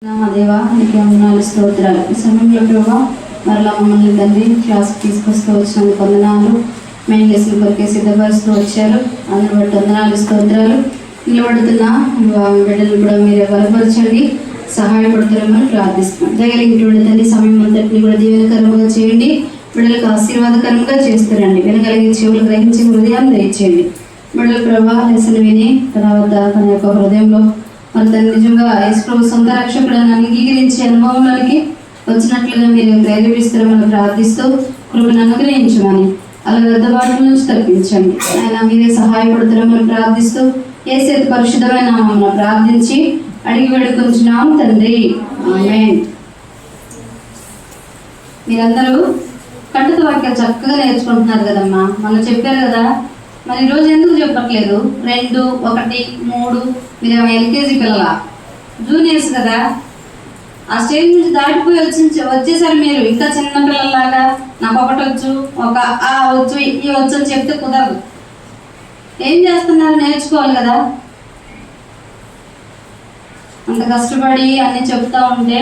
దేవా నీకు వందనాలు స్తోత్రాలు. ఈ సమయంలో ప్రభావ మరలా మమ్మల్ని తండ్రి క్లాస్ తీసుకొస్తూ వచ్చినందుకు వందనాలు. మెయిన్ లెసన్ కొరికే సిద్ధపరుస్తూ వచ్చారు. అందరి బట్టి వందనాలు స్తోత్రాలు. నిలబడుతున్న బిడ్డలు కూడా మీరే బలపరచండి, సహాయపడుతున్నామని ప్రార్థిస్తున్నాం. దయగలిగినటువంటి తండ్రి సమయం అంతటిని కూడా దీవెనకరంగా చేయండి, బిడ్డలకు ఆశీర్వాదకరంగా చేస్తారండి. వినగలిగే చెవులు గ్రహించి హృదయాన్ని దయచేయండి. బిడ్డల ప్రభావ లెసన్ విని తన వద్ద తన యొక్క హృదయంలో మరి తను నిజంగా యేసుప్రభు సొంత రక్షకులను అంగీకరించే అనుభవంలోనికి వచ్చినట్లుగా మీరు ప్రేరేపిస్తారని ప్రార్థిస్తూ కృపను అనుగ్రహించమని అలా వ్యర్థబాటు నుంచి తప్పించండి. ఆయన మీరే సహాయపడుతారని ప్రార్థిస్తూ యేసు పరిశుద్ధమైన నామమున ప్రార్థించి అడిగి వేడుకొంచున్నాము తండ్రి, ఆమేన్. మీరందరూ కంటత వాక్యాలు చక్కగా నేర్చుకుంటున్నారు కదమ్మా. మనం చెప్పారు కదా, మరి ఈరోజు ఎందుకు చెప్పట్లేదు? 2, 1, 3 మీరు ఎల్కేజీ పిల్లల జూనియర్స్ కదా, ఆ స్టేజ్ నుంచి దాటిపోయి వచ్చేసరి మీరు ఇంకా చిన్న పిల్లల్లాగా నాకు ఒకటి వచ్చు, ఒక ఆ వచ్చు, ఈ వచ్చు అని చెప్తే కుదరదు. ఏం చేస్తున్నారు? నేర్చుకోవాలి కదా. అంత కష్టపడి అన్ని చెప్తా ఉంటే